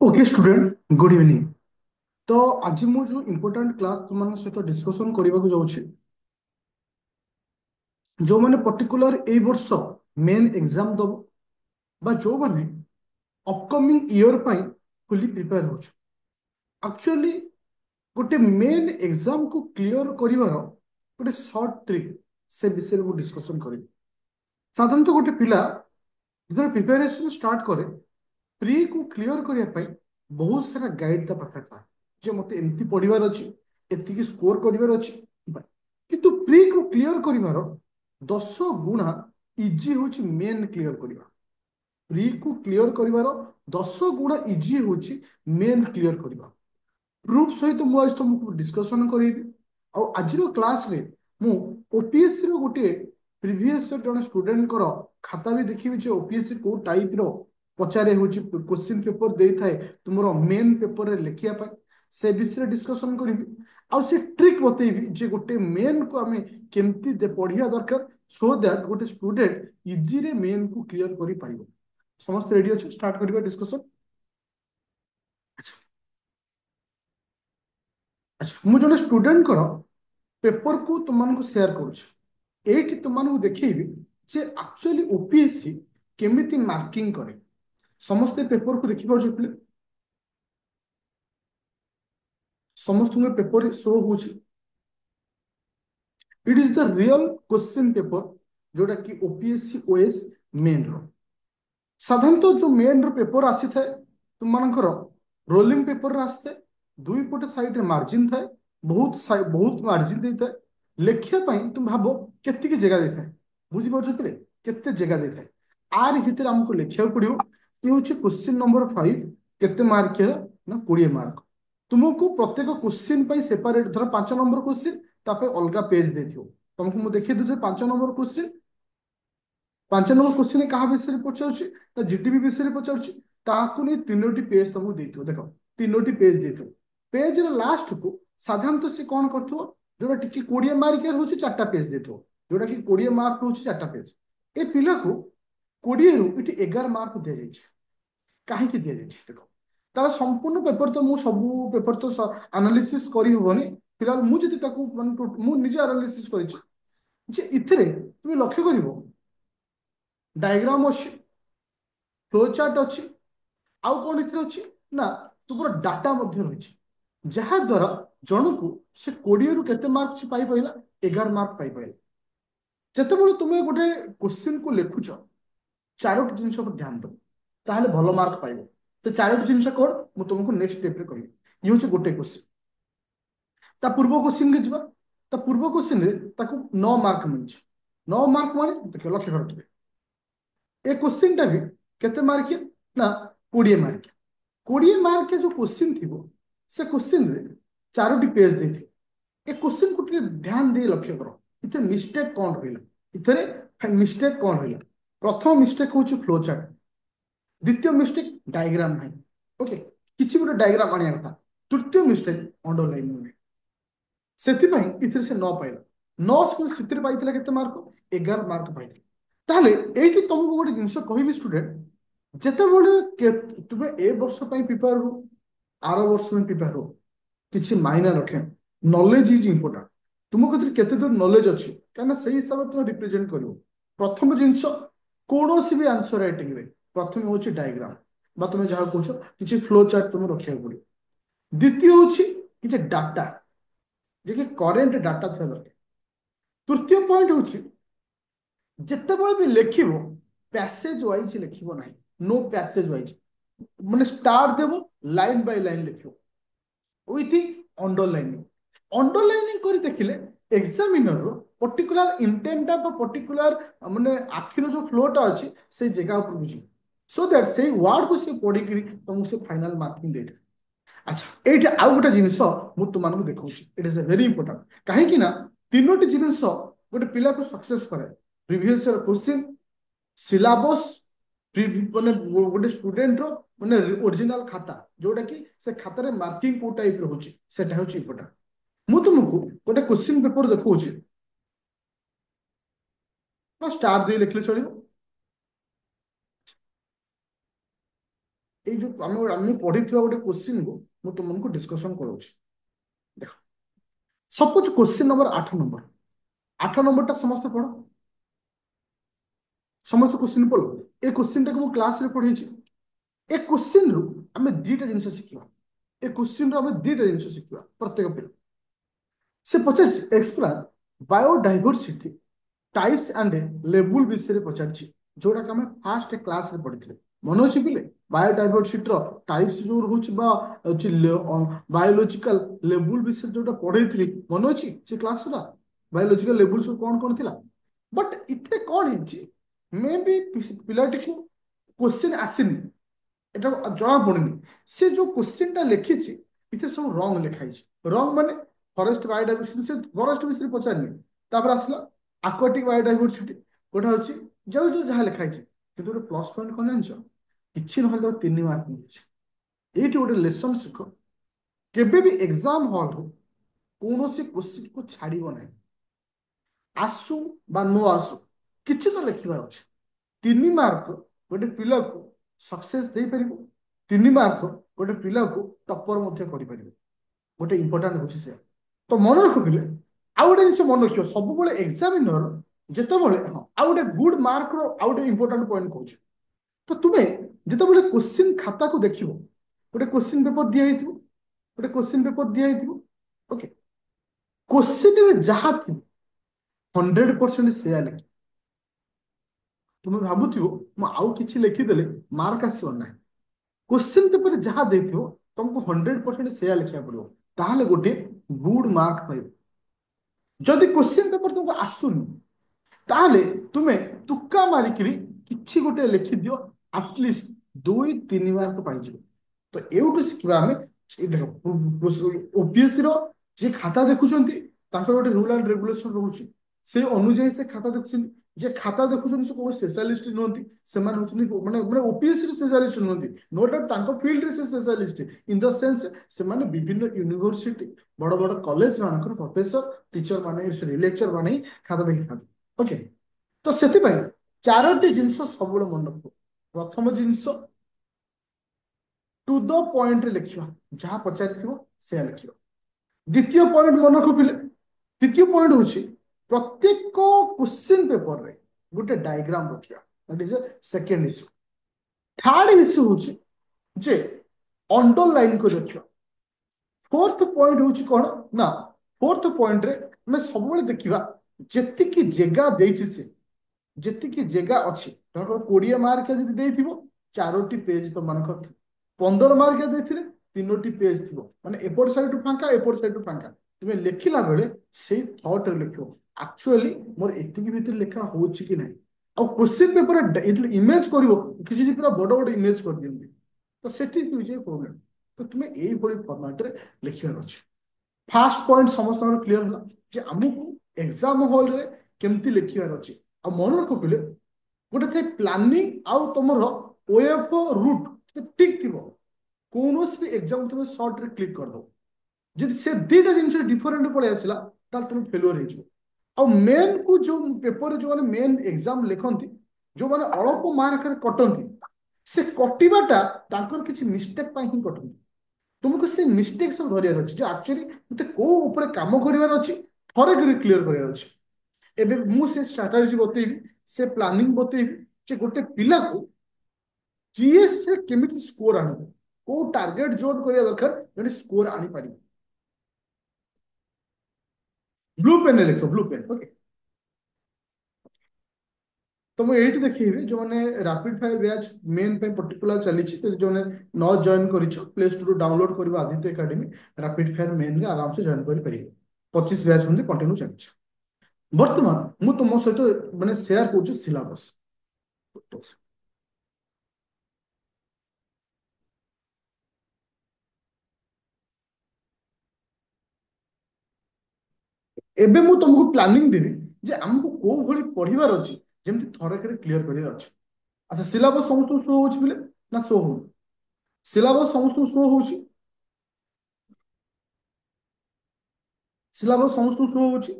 Okay student good evening. तो आज मु जो इम्पोर्टाट क्लास तुम सहित डिस्कसन करने को जाऊँ जो मैंने पर्टिकुलर ए वर्ष मेन एग्जाम दब बा जो मैंने अपकमिंग ईयर फुली प्रिपेयर हो एक्चुअली गोटे मेन एग्जाम को क्लियर करिवार गोटे शॉर्ट ट्रिक से विषय में डिस्कसन करी। साधारणतः गोटे पिला जो प्रिपेरेशन स्टार्ट करे प्री को क्लियर करने बहुत सारा गाइड ता पाखे था जे मते एमती पढ़िबार अछि एतिकी स्कोर करिवार अछि किंतु प्री को क्लियर करिवार 10 गुणा इजी होछि मेन क्लियर करिवा। प्री को क्लियर करिवार 10 गुणा इजी होछि मेन क्लियर करिवा। प्रूफ सहित मु आज तुमको डिस्कशन करेबी। आ आजिर क्लास रे मु ओपीएससी रो गोटे प्रीवियस जन स्टूडेंट कर खाता भी देखिबी जे ओपीएससी को टाइप रो पचारे होछि क्वेश्चन पेपर दे थाए तुमरो मेन पेपर रे लिखिया पाई से विषय डिस्कशन करिबी। आ से ट्रिक बतेबी जे गोटे मेन को हमें केमती दे पढ़िया दरकार सो दैट गोटे स्टूडेंट इजी रे मेन को क्लियर करि पारिबो। समस्त रेडी अछि स्टार्ट करिबा डिस्कशन। अच्छा मु जने स्टूडेंट कर पेपर को तुमको शेयर करुच्ची एठी तुमको देखिए जे एक्चुअली ओपीएससी केमिति मार्किंग करे। समस्त पेपर को देखि पाउछ पिले समस्त पेपर शो होची it is the real question paper जोटा कि ओपीएससी ओएस मेन रो। साधारणतः जो मेन रो पेपर आसी थाए तुमମାନଙ୍କର रोलिंग पेपर रे आस्ते दुई पटे साइड रे मार्जिन थाए बहुत मार्जिन देता है लेखिया पाई तुम भाबो केतिकी जगह देता है बुझी पाउछ पिले केते जगह देता है आर भितर हमको लिखिया पड़ियो ये होची क्वेश्चन नंबर 5 केते मार्क है ना 20 मार्क। तुमको प्रत्येक क्वेश्चन पाई सेपरेट धर 5 नंबर क्वेश्चन तापे अलगा पेज देथियो तुमको मु देखि दउ 5 नंबर क्वेश्चन 5 नंबर क्वेश्चन क्या विषय पचार ना जीटीबी विषय पचार ताकू नहीं 3टी पेज तुमको देथियो देख 3टी पेज देथियो पेज लास्ट को साधारणतः से कौन करथिबो जोटा टिके 20 मार्क हो 4टा पेज देथियो जोटा कि 20 मार्क हो 4टा पेज ए पिला को 20 रु इटी 11 मार्क दिया जाइछ काहे कि दिया जाइछ देखो तार संपूर्ण पेपर तो मु सब पेपर तो एनालिसिस करी होबनी फिलहाल मु जति ताकू मु निजे एनालिसिस करिछि जे इथरे तुम लक्ष्य करिवो डायग्राम अच्छी फ्लो चार्ट अच्छी आउ कौन इथरे अच्छी ना तुमर डाटा मध्य रही जहा द्वारा जनकू से 20 रु केते मार्क से पाई पाइला 11 मार्क पाई पाइला। जेतेबेले तुमे गोटे क्वेश्चन को लिखुच चारोटी जिनिस पर ध्यान दो ताहले भलो मार्क पाइबो। तो चारोटी जिनिस कोड मु तुमको नेक्स्ट स्टेप रे कहबी ये होचे गोटे क्वेश्चन ता पूर्व क्वेश्चन के जिबा ता पूर्व क्वेश्चन रे ताकू 9 मार्क मिलछ 9 मार्क माने देखो लक्ष्य करथबे ए क्वेश्चन टा भी केते मार्क ना 20 मार्क 20 मार्क जो क्वेश्चन थी से क्वेश्चन रे चारोटी पेज देथि ए क्वेश्चन को टिके ध्यान दे लक्ष्य करो इथे मिस्टेक कौन रहिला इथे मिस्टेक कौन रहिला। प्रथम मिस्टेक होची फ्लो चार्ट द्वितीय मिस्टेक डायग्राम नाही ओके किछि गोटे डायग्राम आनिया कथा तृतीय मिस्टेक अंडरलाइन होने सेथिपाई इथे से न पाइला 9 स्कूल सितिर पाइथिला केते मार्क 11 मार्क पाइथिला। ताहले एठी तुमको गोटे जिनिस कहबी स्टूडेंट जेतेबेले तुमे ए वर्ष ପାଇଁ प्रिपेयर हो आर वर्ष ପାଇଁ प्रिपेयर हो किछि मायना रखे नॉलेज इज इंपोर्टेंट तुम कथि केते दूर नॉलेज अछि काना सही हिसाब तुम रिप्रेजेंट करिवो। प्रथम जिनिस कोनोसी भी आंसर राइटिंग रे प्रथम होछि डायग्राम बा तुम जहा कहछो किछि फ्लो चार्ट तुम रखिया पड़ियो। द्वितीय होछि किछि डाटा जे कि करेंट डाटा थिया दरकार। तृतीय पॉइंट होछि ଯେତେବେଳେ ବି ଲେଖିବ ପ୍ୟାସେଜ ୱାଇଜ ଲେଖିବ ନାହିଁ नो ପ୍ୟାସେଜ ୱାଇଜ ମାନେ ଷ୍ଟାର ଦେବ ଲାଇନ ବାଇ ଲାଇନ ଲେଖିବ ୱିଥ ଅଣ୍ଡରଲାଇନିଂ ଅଣ୍ଡରଲାଇନିଂ କରି ଦେଖିଲେ ଏକ୍ସାମିନର पर्टिकुलर इंटेंटा पर्टिकुलर माने आखिर जो फ्लोटा अच्छी से जगह पर बुझियो सो दैट से वर्ड को से पढ़ी तुमको से फाइनल मार्किंग दे। अच्छा ये आउ गोटे जिनस मुझे तुमको देखा it is a very important कहीं तीनोटी जिनस गोटे पिला को सक्सेस करे प्रीवियस क्वेश्चन सिलेबस माने गोटे स्टूडेंट रो माने ओरिजिनल खाता जोटा कि से खाता रे मार्किंग को टाइप रो होची सेटा होची इंपोर्टेंट। मु तुमको गोटे क्वेश्चन पेपर देखौची बस स्टार दे लिखले चलिबो ଏଇ ଯୋଉ ଆମେ ପଢିଥିବା ଗୋଟେ क्वेश्चन को ମୁଁ ତୁମକୁ डिस्कशन କରୁଛି। ଦେଖ suppose question number 8 number 8 number टा समस्त पढ़ समस्त क्वेश्चन पढ़ ए क्वेश्चन टा को क्लास रे पढ़ेछि ए क्वेश्चन रु हमें दीटा जिंस शिखिबा ए क्वेश्चन रु हमें दीटा जिंस शिखिबा प्रत्येक पिला से पचार explain biodiversity types and level विषय पचार जोड़ा कि हमें फास्ट क्लास रे पढ़ी मन अच्छे पिले बायोडायवर्सिटी टाइप्स जो रोचे बायोलॉजिकल लेवल विषय जोटा पढ़े मन अच्छी से क्लास बायोलॉजिकल लेवल सब कौन कौन थिला बट इतने कौन है मे बी पिलाटी को क्वेश्चन आसीनी এটা জনা পড়েনি সে যে কোশ্চেনটা লিখিছি এতে সব রং লেখা হয়েছে রং মানে ফরেস্ট বায়োডাইভার্সিটি সে ফরেস্ট বিষয়ে পচারনি তারপরে আসলা আকুয়াটিক বায়োডাইভার্সিটি গোটা হচ্ছে যাও যাও যাহা লেখা হয়েছে কিন্তু গোটে প্লস পয়েন্ট কোন জানিছ কিছু নহলে তাকে 3 মার্ক মিলছে এইটি গোটে লেসন শিখ কেবে বি এক্সাম হল কৌনসি কোশ্চিন কু ছাড়িব নাই आसु बा नो आसु किछि तो लिखिबार अछि 3 मार्क गोटे पिला को सक्सेस दे परिबो 3 मार्क गोटे पिला को टॉपर मध्य करि परिबो गोटे इंपोर्टेंट होछि से तो मन रख पिले आ गोटे जिंस मन रखियो सब बेले एग्जामिनर जेते बेले हां आ गोटे गुड मार्क रो आ गोटे इंपोर्टेंट पॉइंट कहूछ तो तुमे जेते बेले क्वेश्चन खाता को देखिबो गोटे क्वेश्चन पेपर दिया हिथिबो गोटे क्वेश्चन पेपर दिया हिथिबो ओके क्वेश्चन रे जहा थी 100% सेया लिखि तुम भाबुथिबो मु आउ किछि लिखिदेले मार्क आसीबो ना क्वेश्चन पेपर जहाँ देथिबो तुमको 100% सेया लिखिया पड़ो ताहले गोटे गुड मार्क पाइबो जदि क्वेश्चन पेपर तुमको आसुनी ताहले तुमे तुक्का मारिकिरी किछि गोटे लिखि दियो एटलिस्ट 2-3 मार्क पाइजिबो तो एउटु सिखिबा हमें देखो ओपीएससी रो जे खाता देखुचंती तांकर गोटे रूल एंड रेगुलेशन रहउची से अनुଯାयी से खाता देखुचंती जे खाता देखुचंती से को स्पेशलिस्ट नहंती सेमान होचंती माने माने ओपीएससी स्पेशलिस्ट नहंती नो डाउट तांको फील्ड रे से स्पेशलिस्ट इन द सेंस से माने विभिन्न यूनिवर्सिटी बड़ बड़ कॉलेज मानकर प्रोफेसर टीचर माने सॉरी लेक्चर माने खाता देखि खाती ओके तो सेति पई चारोटी जिंस सबुळे मन रखो प्रथम जिंस टू द पॉइंट रे लिखिबा जहाँ पचारिथिबो से लिखिबा द्वितीय पॉइंट मन रखो पिले तृतीय पॉइंट होची प्रत्येक क्वेश्चन पेपर रे गोटे डायग्राम रखिया that is second issue third issue होची जे अंडरलाइन को रखिया फोर्थ पॉइंट होची कोन ना फोर्थ पॉइंट रे मैं सब बेले देखिबा जेति की जगह देछि से जेति की जगह अछि धर 20 मार्क जदि देथिबो चारोटी पेज तो मानकर 15 मार्क देथिले तीनोटी पेज थिबो माने एपोर्ट साइड टू फांका एपोर्ट साइड टू फांका तुमे लेखिला बेले सेही थॉट रे लिखो एक्चुअली मोर एतिकी भीतर लेखा होछि कि नाही आ क्वेश्चन पेपर इतले इमेज करिवो किछि जे पूरा बड़ बड़ इमेज कर दियंती तो सेठी तुजे प्रॉब्लम तो तुमे एई बडी फॉर्मेट रे लिखियार अछि फास्ट पॉइंट समस्त क्लियर होला जे हमकु एग्जाम हॉल रे केमती लिखियार अछि आ मन रखो पिले गोटे थे प्लानिंग आउ तमर ओएफ रूट ठीक थिबो कोनोस भी एग्जाम तुम शॉर्ट रे क्लिक कर दो जदि से दीटा जिंस डिफरेंट पळे आसिला ताल तुम फेलियर हे जो आ मेन को जो पेपर जो माने मेन एग्जाम लिखंती जो माने अल्प मार्क रे कटंती से कटिबाटा तांकर किछि मिस्टेक पाई ही कटंती तुमको से मिस्टेक सब धरियार अछि जो एक्चुअली मते को ऊपर काम करिवार अछि थरे करी क्लियर करिवार अछि एबे मु से स्ट्रेटजी बतेबी से प्लानिंग बतेबी जे गोटे पिला को जीएस से केमिति स्कोर आनिबो को टारगेट जोन करिया दरकार जने स्कोर आनी पारि ब्लू पेन लिखो ब्लू पेन ओके तो मैं एठी देखिबी जो माने रैपिड फायर बैच मेन पे पर्टिकुलर चली छी तो जो ने न जॉइन करिछो प्ले स्टोर रो डाउनलोड करबा Aditya academy rapid fire main रे आराम से जॉइन करि परिबे 25 बैच म्हणजे कंटिन्यू चली वर्तमान मु तुम सहित माने शेयर करूँ सिलेबस एबे मु तुमको प्लानिंग देबी जे हमको को भली पढ़िबार अछि जेमति थरकरे क्लियर करियार अछि अच्छा सिलेबस समस्त शो होछि बिले ना शो हो सिलेबस समस्त शो होछि सिलेबस समस्त शो होछि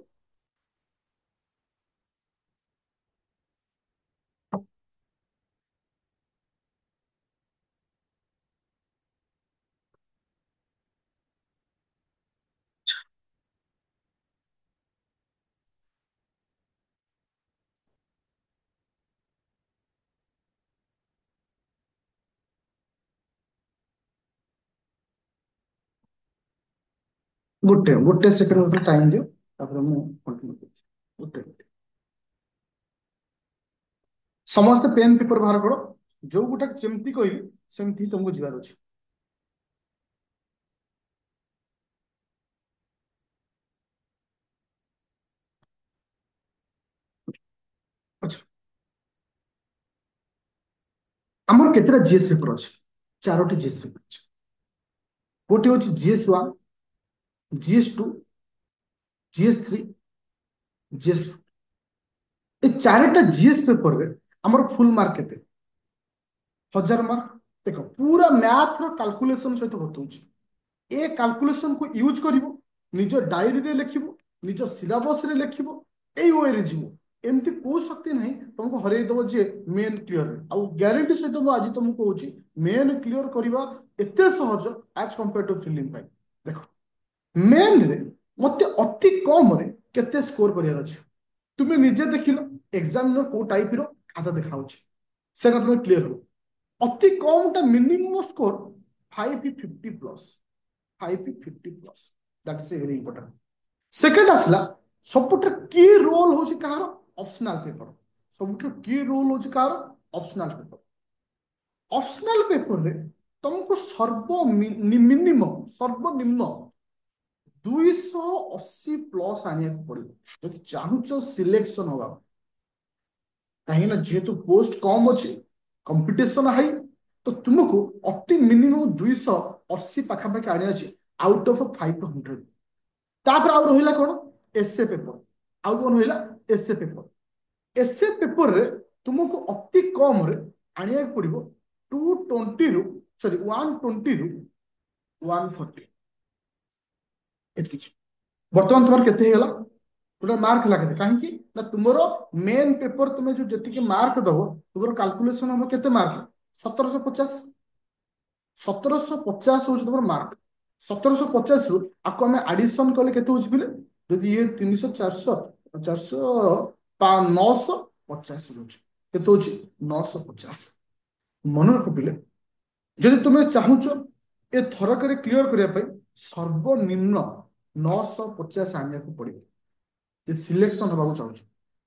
ଗୋଟେ ଗୋଟେ ସେକେଣ୍ଡ ଗୋଟେ ଟାଇମ ଦିଅ, ତାପରେ ମୁଁ କଣ୍ଟିନ୍ୟू କରୁଛି। ଗୋଟେ minute। ସମସ୍ତେ ପେନ୍ ପେପର ବାହାର କର, ଯୋଉ ଗୋଟା ଯେମିତି କହିଲି ସେମିତି ହିଁ ତମକୁ ଯିବାର ଅଛି। ଆଚ୍ଛା, ଆମର କେତେଟା ଜିଏସ୍ ପେପର ଅଛି? ଚାରୋଟି ଜିଏସ୍ ପେପର ଅଛି। ଗୋଟେ ହଉଛି GS1, GS2, GS3, GS। ଏ ଚାରିଟା ଜିଏସ୍ ପେପରରେ ଆମର ଫୁଲ ମାର୍କ କେତେ? 1000 ମାର୍କ। ଦେଖ ପୁରା ମ୍ୟାଥ ର କାଲକୁଲେସନ ସହିତ ବତଉଛି। ଏ କାଲକୁଲେସନ କୁ ୟୁଜ କରିବ, ନିଜ ଡାଏରୀରେ ଲେଖିବ, ନିଜ ସିଲାବସ ରେ ଲେଖିବ, ଏଇ ୱେରେ ଯିବ। ଏମିତି କୋଉ ଶକ୍ତି ନାହିଁ ତମକୁ ହରେଇ ଦବ ଯେ ମେନ୍ କ୍ଲିୟର। ଆଉ ଗ୍ୟାରେଣ୍ଟି ସହିତ ମୁଁ ଆଜି ତମକୁ କହୁଛି ମେନ୍ କ୍ଲିୟର କରିବା ଏତେ ସହଜ ଆଜ କମ୍ପେୟାର ଟୁ ଫିଲିଂ ପାଇଁ। ଦେଖ ମେନ୍ ରେ ମତେ ଅତି କମରେ କେତେ ସ୍କୋର କରିବାର ଅଛି? ତୁମେ ନିଜେ ଦେଖିଲ ଏକ୍ସାମିନର କୋଉ ଟାଇପ ର ଖାତା ଦେଖାଉଛି, ସେଟା ତୁମେ କ୍ଲିୟର ହବ। ଅତି କମଟା minimum score 550 plus, 550 plus, that is very important. Second ଆସିଲା ସବୁଠାରୁ କି ରୋଲ ହଉଛି କାହାର? Optional paper. ସବୁଠାରୁ କି ରୋଲ ହଉଛି କାହାର? Optional paper. ଅପସନାଲ ପେପରରେ ତମକୁ ମିନିମମ ସର୍ବନିମ୍ନ 280 ପ୍ଲସ୍ ଆଣିବାକୁ ପଡିବ ଯଦି ଚାହୁଁଛ ସିଲେକ୍ସନ ହବା। କାହିଁକି ନା ଯେହେତୁ ପୋଷ୍ଟ କମ ଅଛି, କମ୍ପିଟିସନ ହାଇ, ତ ତୁମକୁ ଅତି ମିନିମମ୍ 280 ପାଖାପାଖି ଆଣିବାର ଅଛି ଆଉଟ ଅଫ 500। ତାପରେ ଆଉ ରହିଲା କଣ? ଏସେ ପେପର। ଆଉ କଣ ରହିଲା? ଏସେ ପେପର। ଏସେ ପେପରରେ ତୁମକୁ ଅତି କମରେ ଆଣିବାକୁ ପଡିବ 220 ରୁ, ସରି 120 ରୁ 140। ଏତିକି। ବର୍ତ୍ତମାନ ତୁମର କେତେ ହେଇଗଲା? ଟୋଟାଲ ମାର୍କ ହେଲା କେତେ? କାହିଁକି ନା ତୁମର ମେନ୍ ପେପର ତୁମେ ଯୋଉ ଯେତିକି ମାର୍କ ଦବ, ତୁମର କାଲକୁଲେସନ ହବ କେତେ ମାର୍କ? 1750। 1750 ହଉଛି ତମର ମାର୍କ। 1750 ରୁ ଆକୁ ଆମେ ଆଡିସନ କଲେ କେତେ ହଉଛି ପିଲେ? ଯଦି ଇଏ 300, 400, 400, 950 ରହୁଛି। କେତେ ହଉଛି? 950। ମନେ ରଖ ପିଲେ, ଯଦି ତୁମେ ଚାହୁଁଛ ଏ ଥରକରେ କ୍ଲିୟର କରିବା ପାଇଁ ସର୍ବନିମ୍ନ 950 ଆଣିବାକୁ ପଡିବ ଯଦି ସିଲେକ୍ସନ ହେବାକୁ ଚାହୁଁଛ।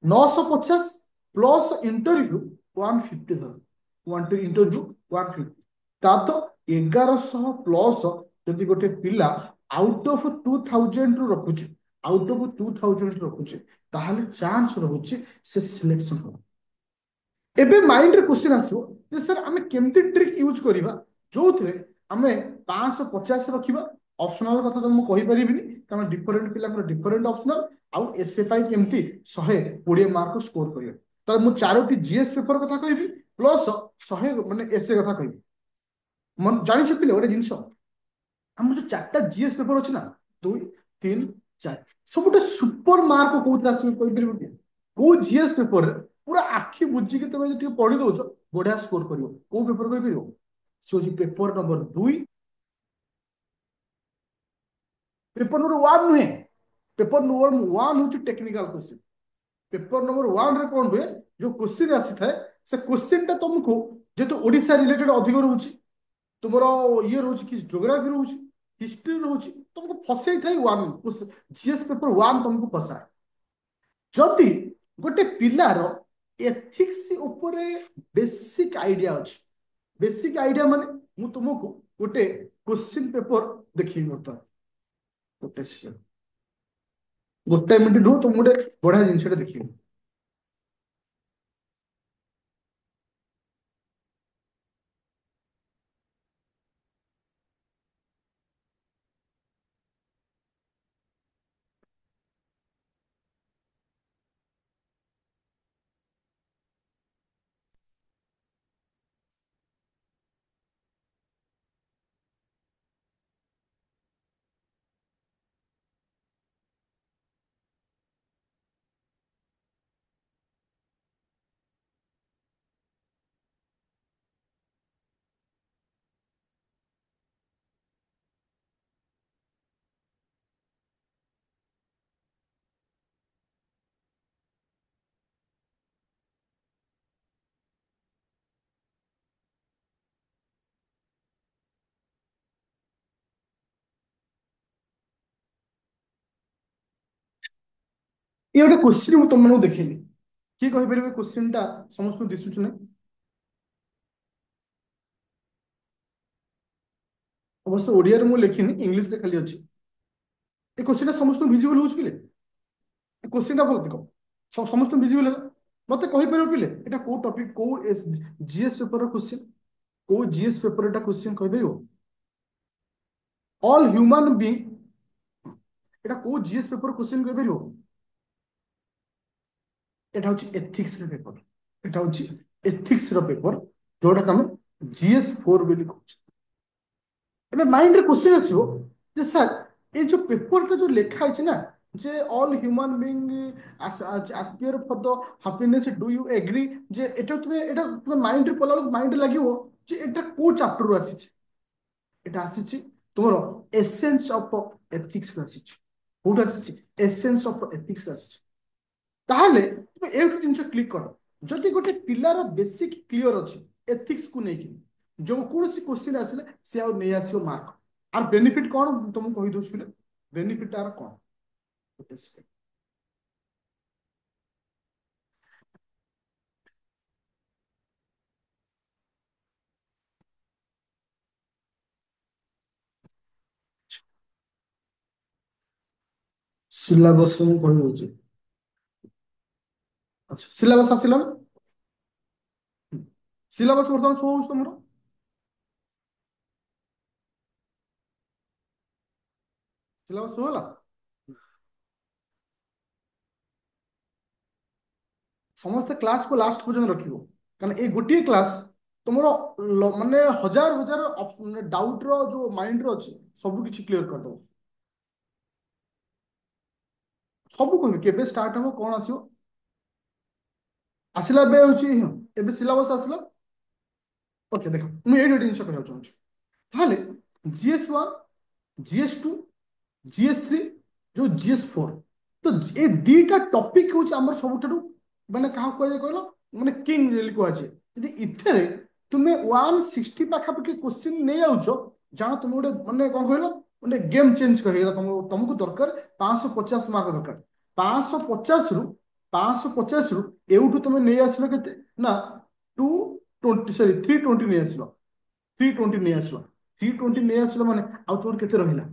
950 ପ୍ଲସ୍ ଇଣ୍ଟରଭ୍ୟୁ 150 ଧର, ଇଣ୍ଟରଭ୍ୟୁ 150, ତା ତ 1100 ପ୍ଲସ୍। ଯଦି ଗୋଟେ ପିଲା ଆଉଟ ଅଫ 2000 ରୁ ରଖୁଛି, ଆଉଟ ଅଫ 2000 ରଖୁଛି, ତାହେଲେ ଚାନ୍ସ ରହୁଛି ସେ ସିଲେକ୍ସନ ହବ। ଏବେ ମାଇଣ୍ଡରେ କ୍ୱେଶ୍ଚିନ୍ ଆସିବ ଯେ ସାର୍ ଆମେ କେମିତି ଟ୍ରିକ୍ ୟୁଜ କରିବା ଯୋଉଥିରେ ଆମେ 550 ରଖିବା? ଅପସନାଲ କଥା ତ ମୁଁ କହିପାରିବିନି, କାରଣ ଡିଫରେଣ୍ଟ ପିଲାଙ୍କର ଡିଫରେଣ୍ଟ ଅପସନାଲ। ଆଉ ଏସେ ପାଇଁ କେମିତି 120 ମାର୍କ ସ୍କୋର କରିବା? ତାହେଲେ ମୁଁ ଚାରୋଟି ଜିଏସ୍ ପେପର କଥା କହିବି ପ୍ଲସ୍ 100 ମାନେ ଏସେ କଥା କହିବି। ଜାଣିଛ ପିଲା ଗୋଟେ ଜିନିଷ, ଆମର ଯୋଉ ଚାରିଟା ଜିଏସ୍ ପେପର ଅଛି ନା, 2, 3, 4, ସବୁଠୁ ସୁପର ମାର୍କ କୋଉଥିରେ ଆସିବ କହିପାରିବ କି? କୋଉ ଜିଏସ୍ ପେପରରେ ପୁରା ଆଖି ବୁଝିକି ତମେ ଯଦି ଟିକେ ପଢି ଦଉଛ ବଢିଆ ସ୍କୋର କରିବ? କୋଉ ପେପର କହିପାରିବ? ସେ ହଉଛି ପେପର ନମ୍ବର 2। ପେପର ନମ୍ବର 1 ନୁହେଁ, ପେପର ନମ୍ବର 1 ହଉଛି ଟେକ୍ନିକାଲ କ୍ୱେଶ୍ଚିନ୍। ପେପର ନମ୍ବର 1 ରେ କଣ ହୁଏ? ଯୋଉ କ୍ୱେଶ୍ଚିନ୍ ଆସିଥାଏ, ସେ କ୍ୱେଶ୍ଚିନ୍ ଟା ତମକୁ ଯେହେତୁ ଓଡିଶା ରିଲେଟେଡ ଅଧିକ ରହୁଛି, ତୁମର ଇଏ ରହୁଛି କି ଜିଓଗ୍ରାଫି ରହୁଛି, ହିଷ୍ଟ୍ରି ରହୁଛି, ତମକୁ ଫସେଇ ଥାଏ 1। ଜିଏସ୍ ପେପର 1 ତମକୁ ଫସାଏ। ଯଦି ଗୋଟେ ପିଲାର ଏଥିକ୍ସ ଉପରେ ବେସିକ ଆଇଡିଆ ଅଛି, ବେସିକ ଆଇଡିଆ ମାନେ ମୁଁ ତୁମକୁ ଗୋଟେ କ୍ୱେଶ୍ଚିନ୍ ପେପର ଦେଖେଇବି ବର୍ତ୍ତମାନ। ଗୋଟେ ସେକେଣ୍ଡ, ଗୋଟେ ମିନିଟ ରୁହ, ତ ମୁଁ ଗୋଟେ ବଢିଆ ଜିନିଷଟା ଦେଖିବି। ये गोटे क्वेश्चन ମୁଁ ତମମାନଙ୍କୁ ଦେଖେଇଲି କିଏ କହିପାରିବେ क्वेश्चन ଟା ସମସ୍ତଙ୍କୁ ଦିଶୁଛି ନା ଅବଶ୍ୟ ଓଡ଼ିଆରେ ମୁଁ ଲେଖିନି ଇଂଲିଶରେ ଖାଲି ଅଛି ଏ क्वेश्चन ଟା ସମସ୍ତଙ୍କୁ ଭିଜିବଲ ହଉଛି ପିଲେ ଏ क्वेश्चन ଟା ଭଲ ଦେଖ ସମସ୍ତଙ୍କୁ ଭିଜିବଲ ହେଲା ମତେ କହିପାରିବ ପିଲେ ଏଟା କୋଉ ଟପିକ କୋଉ ଜିଏସ୍ ପେପର ର क्वेश्चन କୋଉ ଜିଏସ୍ ପେପର ଏଟା क्वेश्चन କହିପାରିବ ଅଲ୍ ହ୍ୟୁମାନ ବିଙ୍ଗ এটা কোউ জিএস পেপর কোশ্চেন কইপারিব এটা হচ্ছে এথিক্স র পেপর এটা হচ্ছে এথিক্স র পেপর जोटा हम GS4 बोली कहूँ एबे माइंड रे क्वेश्चन आसीबो जे सर ए जो पेपर टा जो लिखा है ना जे all human being aspire for the happiness do you agree जे एटा तुम्हें माइंड रे पला माइंड लागिवो जे एटा को चैप्टर रो आसी এটা আসিছি তোমার এসেন্স অফ এথিক্স আসিছি কোটা আসিছি এসেন্স অফ এথিক্স আসিছি তাহলে তুমি এইটু জিনিস ক্লিক কর যদি গোটে পিলার বেসিক ক্লিয়র ଅଛି এথিক্স কু নেকি যে কোনসি কোশ্চেন আসলে সে আর নেই আসিও মার্ক আর বেনিফিট কোন তুমি কই দউছ পিলে বেনিফিট আর কোন সিলেবাস ମୁଁ କହି ଦଉଛି আচ্ছা সিলেবাস আসিলা সিলেবাস বর্তমান শো হଉଛି ତମର সিলেবাস শো ହେଲା ସମସ୍ତେ କ୍ଲାସକୁ ଲାଷ୍ଟ ପର୍ଯ୍ୟନ୍ତ ରଖିବ କାରଣ ଏଇ ଗୋଟିଏ କ୍ଲାସ ତୁମର ମାନେ ହଜାର ହଜାର ଡାଉଟ ର ଯୋଉ ମାଇଣ୍ଡ ର ଅଛି ସବୁ କିଛି କ୍ଲିୟର କରିଦବ ସବୁ କହିବି କେବେ ଷ୍ଟାର୍ଟ ହବ କଣ ଆସିବ ଆସିଲା ଏବେ ହଉଛି ଏବେ ସିଲାବସ ଆସିଲା ଓକେ ଦେଖ ମୁଁ ଏଇ ଗୋଟେ ଜିନିଷ କହିବାକୁ ଚାହୁଁଛି ତାହେଲେ GS1 GS2 GS3 जो GS4 तो ये दीटा टॉपिक हूँ आमर सबुठारु माने कहा कुआ कहलो माने किंग रेली कुआ जे यदि इथरे तुमे 160 पाखापाखि क्वेश्चन नहीं आउछो जानो तुम गोटे माने कौन कहलो माने गेम चेंज करेगा तुमको दरकार 550 मार्क दरकार 550 रु 550 रु एउठु तुमे नहीं आसलो केते ना 220 सॉरी 320 नहीं आसलो 320 नहीं आसलो 320 नहीं आसलो माने आउ तोर केते रहिला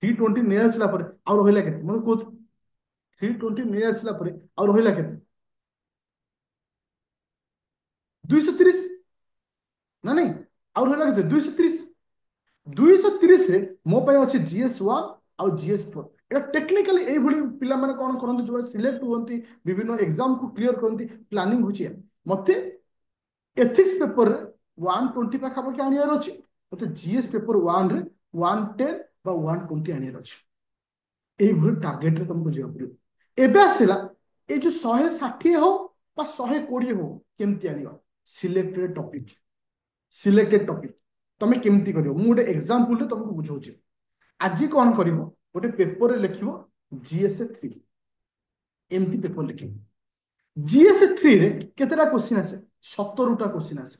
320 नहीं आसला पर आउ रहिला केते मतलब को 320 नहीं आसला पर आउ रहिला केते 230 ना नहीं आउ रहिला केते 230 230 रे मो पाई अछि GS1 आउ GS4 एटा टेक्निकली एई भली पिला माने कोन करंती जो सिलेक्ट होंती विभिन्न एग्जाम को क्लियर करंती प्लानिंग होची मते एथिक्स पेपर रे 120 पाखा पाखी आनियार अछि मते GS पेपर 1 रे 110 बा 120 आनियार अछि এইভাবে টার্গেটরে তোমাকে ଯିବାକୁ ପଡିବ ଏବେ ଆସିଲା এই যে 160 ହଉ বা 120 ହଉ କେମିତି ଆଣିବ ସିଲେକ୍ଟେଡ ଟପିକ ତମେ କେମିତି କରିବ ମୁଁ ଗୋଟେ ଏକ୍ସାମ୍ପଲରେ ତମକୁ ବୁଝଉଛି ଆଜି କଣ କରିବ ଗୋଟେ ପେପରରେ ଲେଖିବ GS3 ଏମିତି ପେପର ଲେଖିବ GS3 ରେ କେତେଟା କ୍ୱେଶ୍ଚିନ୍ ଆସେ 17ଟା କ୍ୱେଶ୍ଚିନ୍ ଆସେ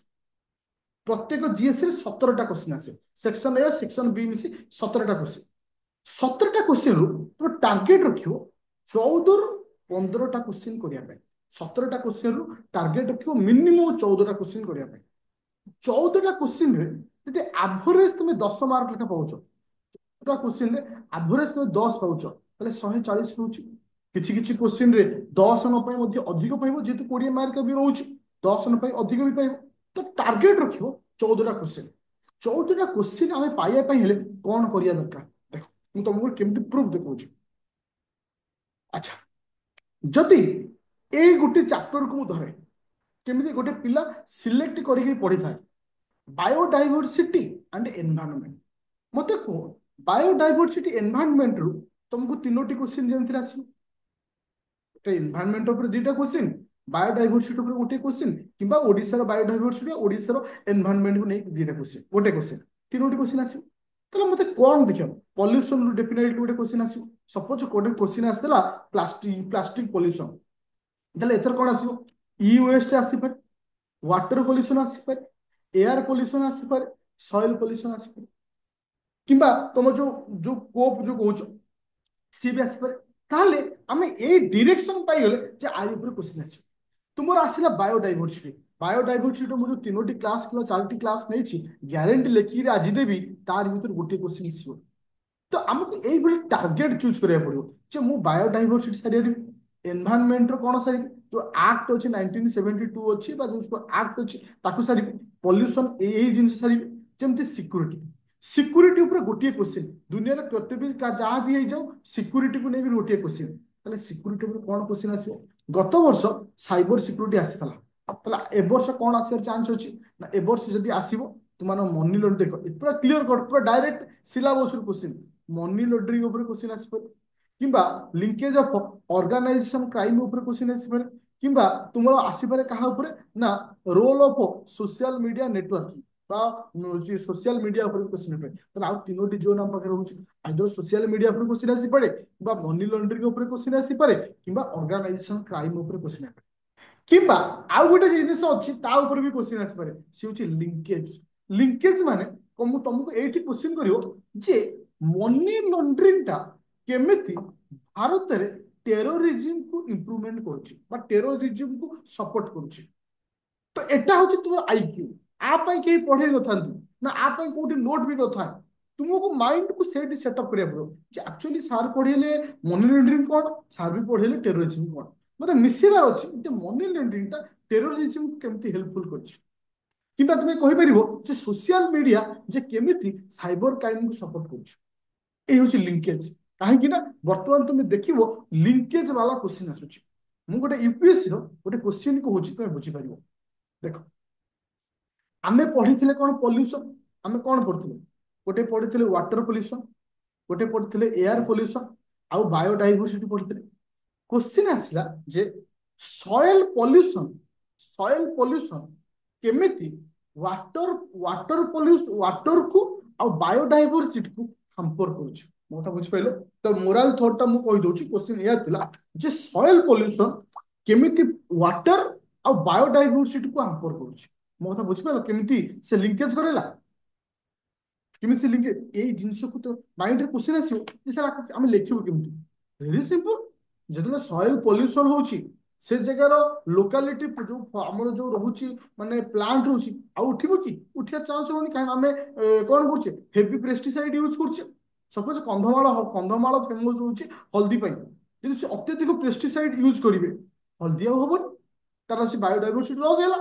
ପ୍ରତ୍ୟେକ GS ରେ 17ଟା କ୍ୱେଶ୍ଚିନ୍ ଆସେ ସେକ୍ସନ ଏ ସେକ୍ସନ ବି ମିଶି 17ଟା କ୍ୱେଶ୍ଚିନ୍ 17ଟା क्वेश्चन रु तुम टार्गेट रखियो 14 रु 15टा क्वेश्चन करिया पे 17टा क्वेश्चन रु टार्गेट रखियो मिनिमम 14टा क्वेश्चन करिया पे 14टा क्वेश्चन रे यदि एवरेज तुम 10 मार्क लेखा पाउछ 14टा क्वेश्चन रे एवरेज तुम 10 पाउछ ताले 140 पाउछ किछि किछि क्वेश्चन रे 10 न पय मध्ये अधिक पाइबो जेतु 20 मार्क भी रहउछ 10 न पय अधिक भी पाइबो तो टार्गेट रखियो 14टा क्वेश्चन 14टा क्वेश्चन आमे पाइया पय हेले कोन करिया दरकार देखो ମୁଁ ତମକୁ କେମିତି ପ୍ରୁଫ ଦେଖଉଛି ଆଚ୍ଛା ଯଦି ଏଇ ଗୋଟେ ଚାପ୍ଟରକୁ ମୁଁ ଧରେ କେମିତି ଗୋଟେ ପିଲା ସିଲେକ୍ଟ କରିକି ପଢିଥାଏ ବାୟୋଡାଇଭରସିଟି ଆଣ୍ଡ ଏନଭାୟରନମେଣ୍ଟ ମତେ କୁହ ବାୟୋଡାଇଭରସିଟି ଏନଭାୟରନମେଣ୍ଟରୁ ତମକୁ ତିନୋଟି କ୍ୱେଶ୍ଚିନ୍ ଯେମିତି ଆସିବ ଗୋଟେ ଏନଭାୟରନମେଣ୍ଟ ଉପରେ ଦୁଇଟା କ୍ୱେଶ୍ଚିନ୍ ବାୟୋଡାଇଭରସିଟି ଉପରେ ଗୋଟେ क्वेश्चन किंबा ओडिशार बायोडाइवर्सिटी ओडिशार एनवायरनमेंट को नहीं दुईटा क्वेश्चन गोटे क्वेश्चन तीनोटी क्वेश्चन आसो তাহলে মতে কোন দেখিও পলিউশন রু ডেফিনেটলি গোটে क्वेश्चन আসিব সপোজ গোটে क्वेश्चन আসিলা প্লাস্টিক পলিউশন তাহলে এথর কোন আসিব ই ওয়েস্ট আসি পারে ওয়াটার পলিউশন আসি পারে এয়ার পলিউশন আসি পারে সয়েল পলিউশন আসি পারে কিংবা তোম जो जो কোপ जो कहउछ सी भी আসি পারে ताहले आमे ए डायरेक्शन पाइगले जे आरि ऊपर क्वेश्चन आसी तुमर आसिला बायोडाइवर्सिटी बायोडाइवर्सिटी मु जो तीनोटी क्लास किलो चारटी क्लास नै छी ग्यारंटी लेखि रे आज देबी तार भीतर गोटे क्वेश्चन इश्यू तो आमको ये टार्गेट चूज करा पड़ो जे मु बायोडाइवर्सिटी सारी एनवायरनमेंट कौन सारी जो एक्ट अच्छे 1972 अच्छी जो एक्ट अच्छी ताकू सारी पॉल्यूशन यही जिन सारी जमती सिक्योरिटी सिक्योरिटी ऊपर गोटे क्वेश्चन दुनिया केते भी जहाँ भी जाओ सिक्योरिटी को लेकर गोटे क्वेश्चन ताले सिक्योरिटी ऊपर कौन क्वेश्चन आसो गत वर्ष साइबर सिक्योरिटी आसाला ताले ए वर्ष कौन आसार चांस अच्छी ना ए वर्ष जदि आसीबो तुम मनी लॉन्ड्रिंग देख पूरा क्लीयर कर पूरा direct syllabus question money laundering ऊपर क्वेश्चन आसीपर किंबा लिंकेज ऑफ ऑर्गेनाइजेशन क्राइम ऊपर क्वेश्चन आसीपर किंबा तुम आसीपर कहा ऊपर ना role of social media networking बा सोशल मीडिया ऊपर क्वेश्चन पे तो आउ तीनोटी जो नाम पाखे रहउछ आइदर सोशल मीडिया ऊपर क्वेश्चन आसी पड़े किंबा मनी लॉन्ड्रिंग ऊपर क्वेश्चन आसी पड़े किंबा ऑर्गेनाइजेशन क्राइम ऊपर क्वेश्चन आसी किंबा आउ गोटे जिनिस अछि ता ऊपर भी क्वेश्चन आसी पड़े से होछि लिंकेज लिंकेज माने तुमको एठी क्वेश्चन करियो जे मनी लॉन्ड्रिंग टा केमिति भारत रे टेररिज्म को इंप्रूवमेंट करूछि बा टेररिज्म को सपोर्ट करूछि तो एटा होछि तुम आईक्यू आ पई के पढे नथांती ना आ पई कोठी नोट भी नथा तुमको माइंड को सेट सेटअप करिया पड़ो जे एक्चुअली सार पढेले मनी लॉन्ड्रिंग कोन सार भी पढेले टेररिज्म कोन मतलब मिसिबार अछि जे मनी लॉन्ड्रिंग टा टेररिज्म केमिति हेल्पफुल करछि किंबा तुम कहि परिबो जे सोशल मीडिया जे केमिति साइबर क्राइम को सपोर्ट करछि ए होछि लिंकेज काहे ना वर्तमान तुम देखिबो लिंकेज वाला क्वेश्चन आसुछि मु गोटे यूपीएससी रो गोटे क्वेश्चन को होछि तुम बुझी परिबो देखो आमे पढ़िथिले कोन पोल्यूशन आमे कोन पढ़िथिले गोटे पढ़िथिले वाटर पोल्यूशन गोटे पढ़िथिले एयर पोल्यूशन आउ बायोडाइवर्सिटी पढ़िथिले क्वेश्चन आसला जे सॉइल पोल्यूशन केमिति वाटर वाटर पोल्यूशन वाटर को आउ बायोडाइवर्सिटी को हैम्पर करूछ मोटा बुझ पाइलो तो मोरल थॉट टा मु कहि दोछि क्वेश्चन या थिला जे सॉइल पोल्यूशन केमिति वाटर आउ बायोडाइवर्सिटी को हैम्पर करूछ मोटा बुझ पाइलो केमिति से लिंकेज करेला केमिति से लिंकेज एई जिंस को तो माइंड रे क्वेश्चन आसीयो जे सर हम लेखिबो केमिति वेरी सिंपल जदि सॉइल पोल्यूशन होछि से जगार लोकालिटी जो आमर जो रोचे माने प्लांट रोचे आ उठिबो कि उठिया चांस होनी कारण आमे कोन करछे हेवी पेस्टिसाइड यूज करछे सपोज कंधमाल फेमस होछि हल्दी पई यदि से अत्यधिक पेस्टिसाइड यूज करिवे हल्दी आ होबन तार से बायोडायवर्सिटी लॉस होला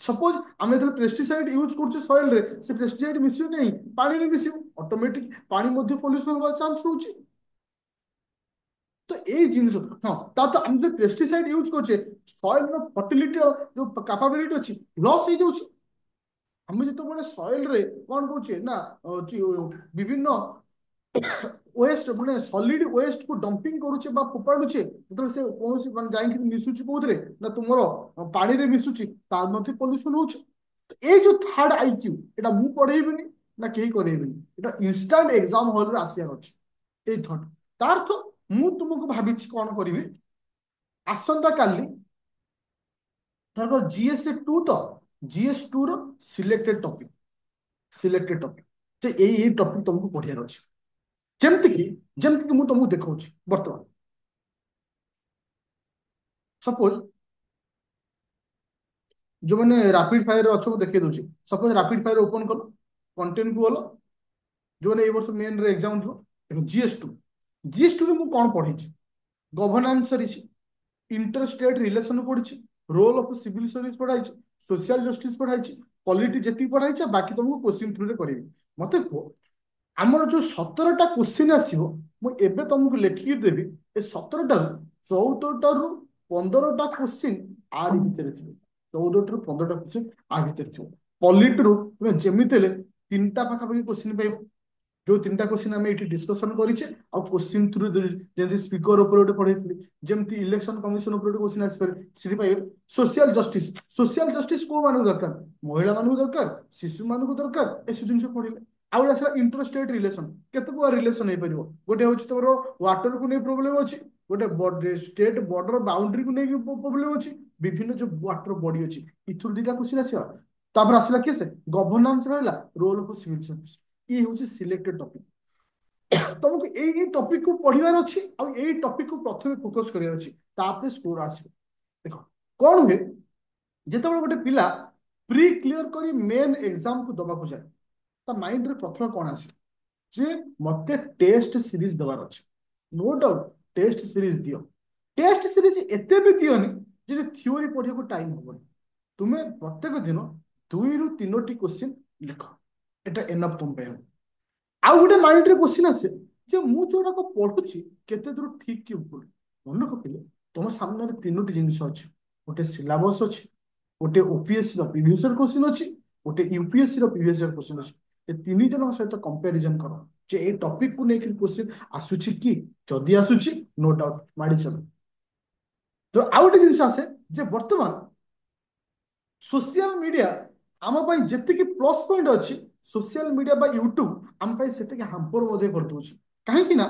सपोज आमे जब पेस्टिसाइड यूज करछे सॉइल रे से पेस्टिसाइड मिसियो नहीं पानी रे मिसियो ऑटोमेटिक पानी मध्ये पोल्यूशन होबा चांस होछि तो ये जिनिस हाँ ता तो हम जो पेस्टिसाइड यूज करछे सॉइल रो फर्टिलिटी जो कैपेबिलिटी अछि लॉस हो जाउछि हम जतो बने सॉइल रे कोन करछे ना विभिन्न वेस्ट माने सॉलिड वेस्ट को डंपिंग करूचे बा फोपाडुचे मतलब से कोनोसी मान जाई कि मिसुची कोथरे ना तुमरो पानी रे मिसुची ता मध्ये पोल्यूशन होउछ तो ए जो थर्ड आईक्यू एटा मु पढेइबनी ना केही करेइबनी एटा इंस्टेंट एग्जाम हॉल रे आसिया अछि ए थर्ड तार अर्थ मु तुमको भाबिछि कोन करिवे आसंता काली धर जीएस 2 तो जीएस 2 रो सिलेक्टेड टॉपिक जे ए टॉपिक तुमको पढियार अछि जेमति कि मु तुमको देखौछि वर्तमान सपोज जो मैंने रैपिड फायर अच्छे देखे दूसरी सपोज रैपिड फायर ओपन कल कंटेंट को गल जो मैंने वर्ष मेन रे एग्जाम देखो जीएस टू रे कौन पढ़ी गवर्नेंस सरी इंटर स्टेट रिलेशन पढ़ी रोल ऑफ सिविल सर्विस पढ़ाई सोशल जस्टिस पढ़ाई पॉलिटी जी पढ़ाई बाकी तुमको क्वेश्चन थ्रू रे करी मत कह आमर जो 17टा क्वेश्चन आसो मुझे तुमको लिखिकी देवी ए 17टा 14टा 15टा क्वेश्चन आरी भितर थी 14 टा 15टा क्वेश्चन आ भितर थी पॉलिटी रू तुम जमी 3टा पाखापाखि क्वेश्चन पाइब जो 3टा क्वेश्चन आम ये डिस्कसन करें आ क्वेश्चन थ्रू जमी स्पीकर ऊपर पढ़े जमी इलेक्शन कमिशन ऊपर क्वेश्चन आसपे पाइबे सोशल जस्टिस को मान दरकार महिला मान दरकार शिशु मान दरकार ए जिन पढ़े आउ आसला इंटर स्टेट रिलेशन केते रिलेशन हो पार गोटे हूँ तुम वाटर को नहीं प्रोब्लेम अच्छी गोटे स्टेट बॉर्डर बाउंड्री को नहीं प्रोब्लेम अच्छी विभिन्न जो वाटर बॉडी अच्छी इथुर 2टा क्वेश्चन आसला आसला किए से गवर्नेंस रहा रोल ऑफ सिविल सर्विस ये हूँ सिलेक्टेड टॉपिक तुमको यही टॉपिक को पढ़िबार अच्छी आ यही टॉपिक को प्रथम फोकस करार अच्छी तापर स्कोर आसो देख कौन हुए जिते गोटे पिला प्री क्लियर करी मेन एग्जाम को दबाक जाए ता माइंड रे प्रथम कौन आसे जे मते टेस्ट सीरीज देवार अच्छे नो डाउट टेस्ट सीरीज दियो टेस्ट सीरीज एते भी दियोनी जे थ्योरी पढ़िया को टाइम होबनी तुम्हें प्रत्येक दिन 2 ରୁ 3ଟି क्वेश्चन लिख एटा एनफ तुम पे आउ गोटे माइंड रे क्वेश्चन आसे जे मु जोराक पढ़ुची केते दूर ठीक कि भूल मन रखिले तुम सामने 3ଟି जिनिस अछि गोटे सिलेबस अछि गोटे ओपीएससी रो प्रीवियस ईयर क्वेश्चन अछि गोटे यूपीएससी रो प्रीवियस ईयर क्वेश्चन अछि ए तीन जन सहित कंपैरिजन करो जे ए टॉपिक को लेकर क्वेश्चन आसुची कि जदि आसुची नो डाउट माडी चलो तो आउ गोटे जिनिस आसे जे वर्तमान सोशल मीडिया आम पाई जेतिकी प्लस पॉइंट अच्छी सोशल मीडिया बा यूट्यूब आम पाई सेतिकी हाम्पर मध्य कर दउछि काहे ना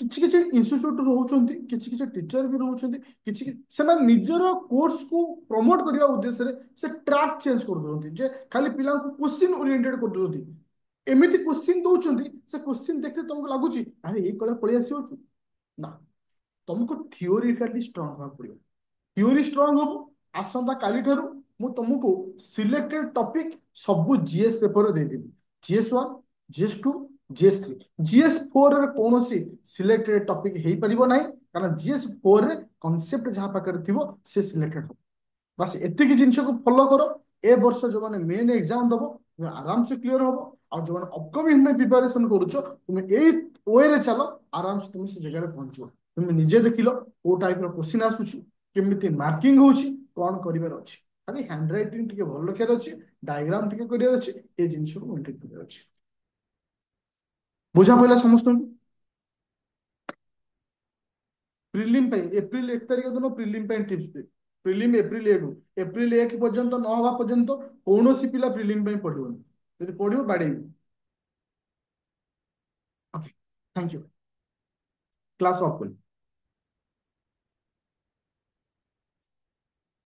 किछि किछि इंस्टीट्यूट रहउछन्ति किछि किछि टीचर भी रहउछन्ति किछि सेमान निजर कोर्स को प्रमोट करिया उद्देश्य रे से ट्रैक चेंज कर दउछन्ति जे खाली पिला को क्वेश्चन ओरिएंटेड कर दउछन्ति एमिति क्वेश्चन दउछन्ति से क्वेश्चन देखले तुमको लागुची अरे एई कला पळि आसीबो कि ना तुमको थियोरिटिकली स्ट्रांग होगा पड़ियो थ्योरी स्ट्रांग हम आसंता काली ठारू मु तुमको सिलेक्टेड टॉपिक सब जीएस पेपर दे देबी जीएस 1 जीएस 2 जीएस 3 जीएस 4 रे कौन सी सिलेक्टेड टॉपिक हेई परिबो नाही कारण जीएस 4 रे कांसेप्ट जहां पाकर थिबो से सिलेक्टेड हो बस एतिकी जिनिस को फॉलो करो ए वर्ष जो माने मेन एग्जाम दबो तुम्हें आराम से क्लियर हो और जो माने अपकमिंग में प्रिपरेशन करूछो तुम्हें ए वे रे चलो आराम से तुम से जगह रे पहुंचो तुम निजे देखिलो ओ टाइप रो क्वेश्चन आसुची केमिति मार्किंग होची कोन करिवार अछि खाली हैंड राइटिंग टिके भल लिखार अछि डायग्राम टिके करिवार अछि ए जिनिस को मेंटेन करिवार अछि बुझा पइला समस्त प्रिलिम पे एप्रिल 1 तारिख दिन प्रिलिम पे टिप्स दे प्रिलिम एप्रिल 1 पर्यंत न हवा पर्यंत कौन सी पिला प्रिलिम पे पढ़िबनी यदि पढ़िबो बाडेबी okay thank you class of